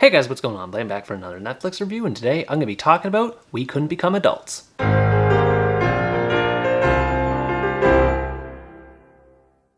Hey guys, what's going on? Blaine back for another Netflix review, and today I'm going to be talking about We Couldn't Become Adults.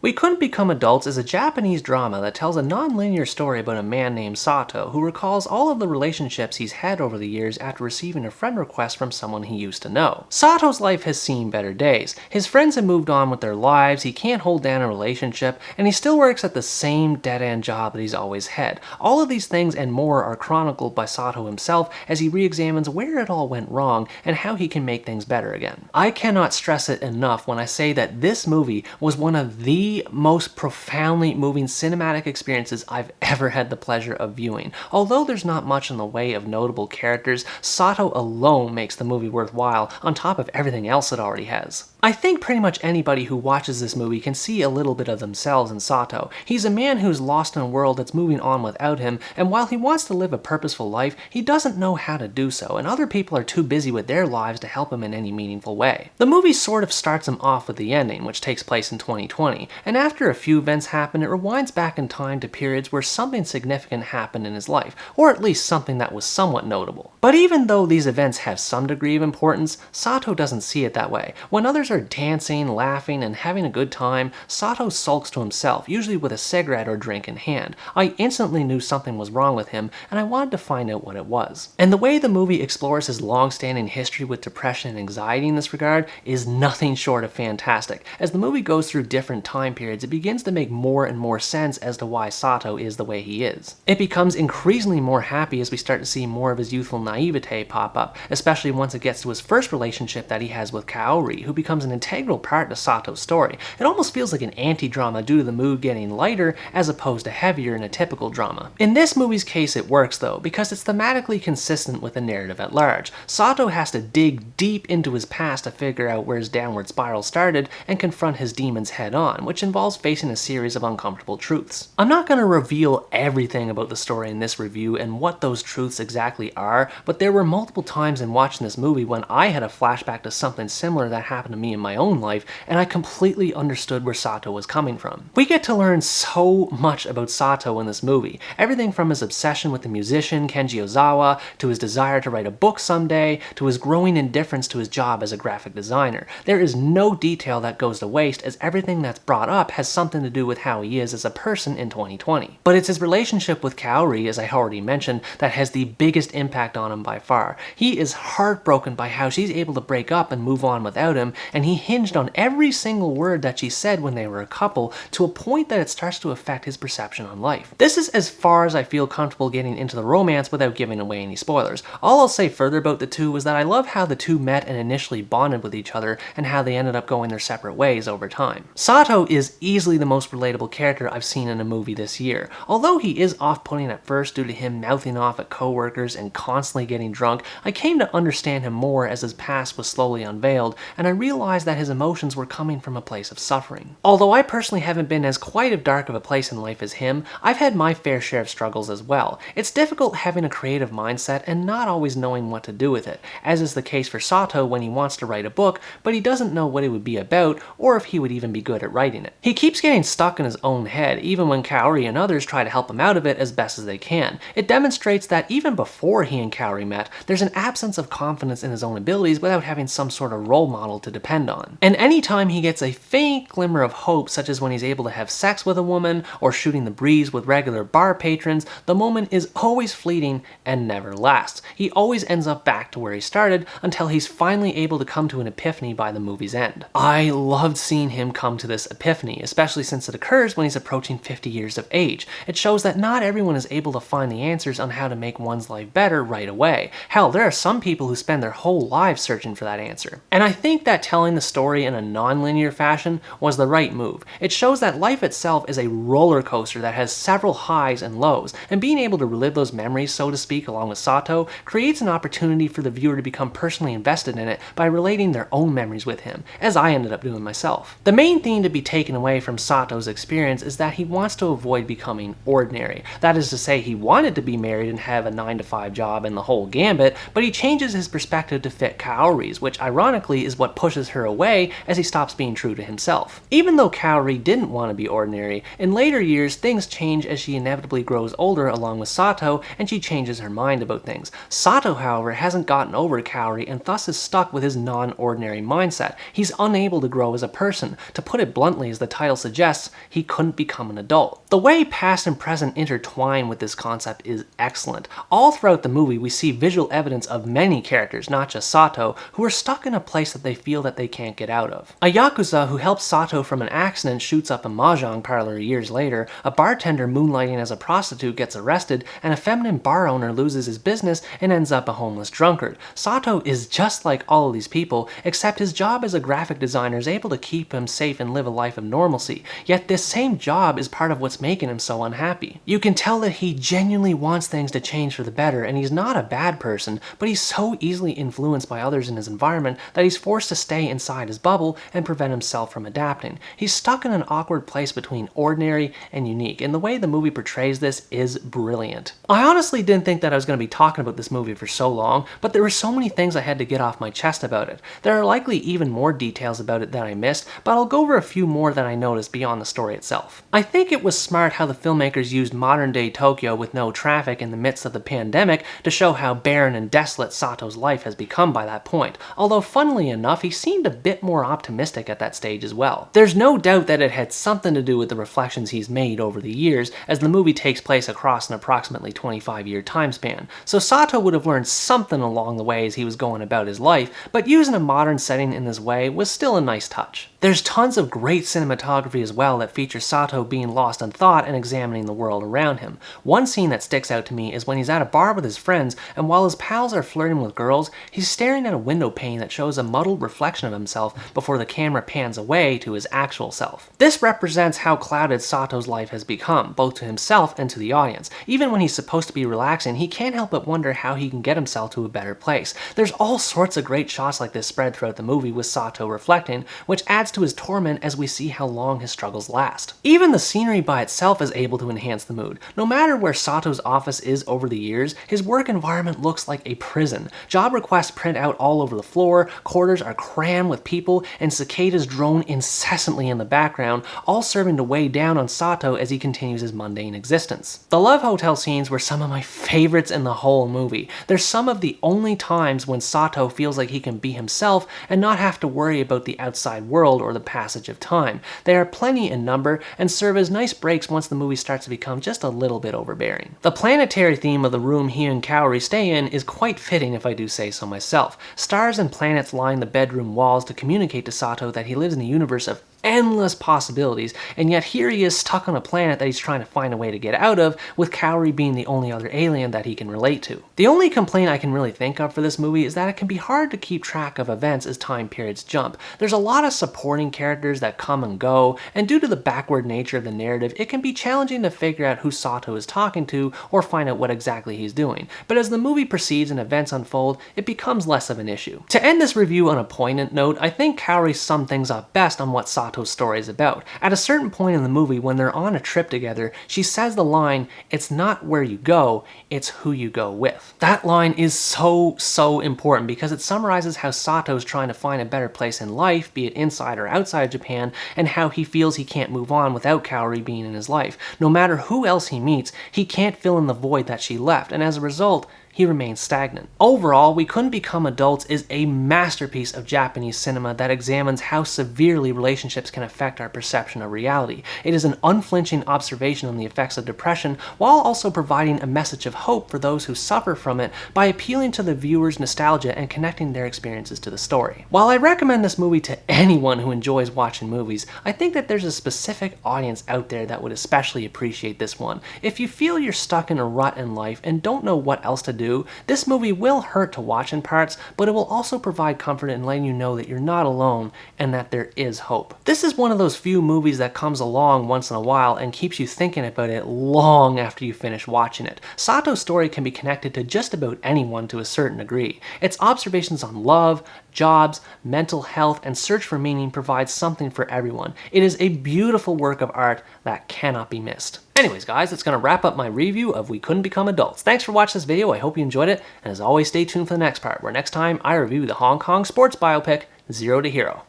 We Couldn't Become Adults is a Japanese drama that tells a non-linear story about a man named Sato who recalls all of the relationships he's had over the years after receiving a friend request from someone he used to know. Sato's life has seen better days. His friends have moved on with their lives, he can't hold down a relationship, and he still works at the same dead-end job that he's always had. All of these things and more are chronicled by Sato himself as he re-examines where it all went wrong and how he can make things better again. I cannot stress it enough when I say that this movie was one of the most profoundly moving cinematic experiences I've ever had the pleasure of viewing. Although there's not much in the way of notable characters, Sato alone makes the movie worthwhile on top of everything else it already has. I think pretty much anybody who watches this movie can see a little bit of themselves in Sato. He's a man who's lost in a world that's moving on without him, and while he wants to live a purposeful life, he doesn't know how to do so, and other people are too busy with their lives to help him in any meaningful way. The movie sort of starts him off with the ending, which takes place in 2020, and after a few events happen, it rewinds back in time to periods where something significant happened in his life, or at least something that was somewhat notable. But even though these events have some degree of importance, Sato doesn't see it that way. When others are dancing, laughing, and having a good time, Sato sulks to himself, usually with a cigarette or drink in hand. I instantly knew something was wrong with him, and I wanted to find out what it was. And the way the movie explores his long-standing history with depression and anxiety in this regard is nothing short of fantastic. As the movie goes through different time periods, it begins to make more and more sense as to why Sato is the way he is. It becomes increasingly more happy as we start to see more of his youthful naivete pop up, especially once it gets to his first relationship that he has with Kaori, who becomes an integral part to Sato's story. It almost feels like an anti-drama due to the mood getting lighter as opposed to heavier in a typical drama. In this movie's case it works though, because it's thematically consistent with the narrative at large. Sato has to dig deep into his past to figure out where his downward spiral started and confront his demons head on, which involves facing a series of uncomfortable truths. I'm not going to reveal everything about the story in this review and what those truths exactly are, but there were multiple times in watching this movie when I had a flashback to something similar that happened to me in my own life, and I completely understood where Sato was coming from. We get to learn so much about Sato in this movie, everything from his obsession with the musician Kenji Ozawa, to his desire to write a book someday, to his growing indifference to his job as a graphic designer. There is no detail that goes to waste, as everything that's brought up has something to do with how he is as a person in 2020. But it's his relationship with Kaori, as I already mentioned, that has the biggest impact on him by far. He is heartbroken by how she's able to break up and move on without him, and he hinged on every single word that she said when they were a couple, to a point that it starts to affect his perception on life. This is as far as I feel comfortable getting into the romance without giving away any spoilers. All I'll say further about the two was that I love how the two met and initially bonded with each other, and how they ended up going their separate ways over time. Sato is easily the most relatable character I've seen in a movie this year. Although he is off-putting at first due to him mouthing off at co-workers and constantly getting drunk, I came to understand him more as his past was slowly unveiled, and I realized that his emotions were coming from a place of suffering. Although I personally haven't been as quite as dark of a place in life as him, I've had my fair share of struggles as well. It's difficult having a creative mindset and not always knowing what to do with it, as is the case for Sato when he wants to write a book, but he doesn't know what it would be about, or if he would even be good at writing it. He keeps getting stuck in his own head, even when Kaori and others try to help him out of it as best as they can. It demonstrates that even before he and Kaori met, there's an absence of confidence in his own abilities without having some sort of role model to depend on. And anytime he gets a faint glimmer of hope, such as when he's able to have sex with a woman, or shooting the breeze with regular bar patrons, the moment is always fleeting and never lasts. He always ends up back to where he started, until he's finally able to come to an epiphany by the movie's end. I loved seeing him come to this epiphany, especially since it occurs when he's approaching 50 years of age. It shows that not everyone is able to find the answers on how to make one's life better right away. Hell, there are some people who spend their whole lives searching for that answer. And I think that telling the story in a non-linear fashion was the right move. It shows that life itself is a roller coaster that has several highs and lows, and being able to relive those memories, so to speak, along with Sato, creates an opportunity for the viewer to become personally invested in it by relating their own memories with him, as I ended up doing myself. The main thing to be taken away from Sato's experience is that he wants to avoid becoming ordinary. That is to say, he wanted to be married and have a 9-to-5 job and the whole gambit, but he changes his perspective to fit Kaori's, which ironically is what pushes her away as he stops being true to himself. Even though Kaori didn't want to be ordinary, in later years things change as she inevitably grows older along with Sato, and she changes her mind about things. Sato, however, hasn't gotten over Kaori and thus is stuck with his non-ordinary mindset. He's unable to grow as a person. To put it bluntly, as the title suggests, he couldn't become an adult. The way past and present intertwine with this concept is excellent. All throughout the movie we see visual evidence of many characters, not just Sato, who are stuck in a place that they feel that they can't get out of. A Yakuza who helps Sato from an accident shoots up a mahjong parlor years later, a bartender moonlighting as a prostitute gets arrested, and a feminine bar owner loses his business and ends up a homeless drunkard. Sato is just like all of these people, except his job as a graphic designer is able to keep him safe and live a life of normalcy, yet this same job is part of what's making him so unhappy. You can tell that he genuinely wants things to change for the better, and he's not a bad person, but he's so easily influenced by others in his environment that he's forced to stay inside his bubble and prevent himself from adapting. He's stuck in an awkward place between ordinary and unique, and the way the movie portrays this is brilliant. I honestly didn't think that I was going to be talking about this movie for so long, but there were so many things I had to get off my chest about it. There are likely even more details about it that I missed, but I'll go over a few more that I noticed beyond the story itself. I think it was smart how the filmmakers used modern-day Tokyo with no traffic in the midst of the pandemic to show how barren and desolate Sato's life has become by that point, although funnily enough he seemed a bit more optimistic at that stage as well. There's no doubt that it had something to do with the reflections he's made over the years, as the movie takes place across an approximately 25-year time span, so Sato would have learned something along the way as he was going about his life, but using a modern setting in this way was still a nice touch. There's tons of great cinematography as well that features Sato being lost in thought and examining the world around him. One scene that sticks out to me is when he's at a bar with his friends, and while his pals are flirting with girls, he's staring at a window pane that shows a muddled reflection of himself before the camera pans away to his actual self. This represents how clouded Sato's life has become, both to himself and to the audience. Even when he's supposed to be relaxing, he can't help but wonder how he can get himself to a better place. There's all sorts of great shots like this spread throughout the movie with Sato reflecting, which adds to his torment as we see how long his struggles last. Even the scenery by itself is able to enhance the mood. No matter where Sato's office is over the years, his work environment looks like a prison. Job requests print out all over the floor, quarters are crammed with people, and cicadas drone incessantly in the background, all serving to weigh down on Sato as he continues his mundane existence. The love hotel scenes were some of my favorites in the whole movie. They're some of the only times when Sato feels like he can be himself and not have to worry about the outside world or the passage of time. They are plenty in number and serve as nice breaks once the movie starts to become just a little bit overbearing. The planetary theme of the room he and Kaori stay in is quite fitting if I do say so myself. Stars and planets line the bedroom walls to communicate to Sato that he lives in a universe of endless possibilities, and yet here he is stuck on a planet that he's trying to find a way to get out of, with Kaori being the only other alien that he can relate to. The only complaint I can really think of for this movie is that it can be hard to keep track of events as time periods jump. There's a lot of supporting characters that come and go, and due to the backward nature of the narrative, it can be challenging to figure out who Sato is talking to or find out what exactly he's doing. But as the movie proceeds and events unfold, it becomes less of an issue. To end this review on a poignant note, I think Kaori summed things up best on what Sato's story is about. At a certain point in the movie, when they're on a trip together, she says the line, "It's not where you go, it's who you go with." That line is so important because it summarizes how Sato's trying to find a better place in life, be it inside or outside Japan, and how he feels he can't move on without Kaori being in his life. No matter who else he meets, he can't fill in the void that she left, and as a result, he remains stagnant. Overall, We Couldn't Become Adults is a masterpiece of Japanese cinema that examines how severely relationships can affect our perception of reality. It is an unflinching observation on the effects of depression, while also providing a message of hope for those who suffer from it by appealing to the viewer's nostalgia and connecting their experiences to the story. While I recommend this movie to anyone who enjoys watching movies, I think that there's a specific audience out there that would especially appreciate this one. If you feel you're stuck in a rut in life and don't know what else to do, this movie will hurt to watch in parts, but it will also provide comfort in letting you know that you're not alone and that there is hope. This is one of those few movies that comes along once in a while and keeps you thinking about it long after you finish watching it. Sato's story can be connected to just about anyone to a certain degree. Its observations on love, jobs, mental health, and search for meaning provides something for everyone. It is a beautiful work of art that cannot be missed. Anyways, guys, that's going to wrap up my review of We Couldn't Become Adults. Thanks for watching this video. I hope you enjoyed it. And as always, stay tuned for the next part, where next time I review the Hong Kong sports biopic, Zero to Hero.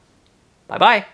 Bye-bye.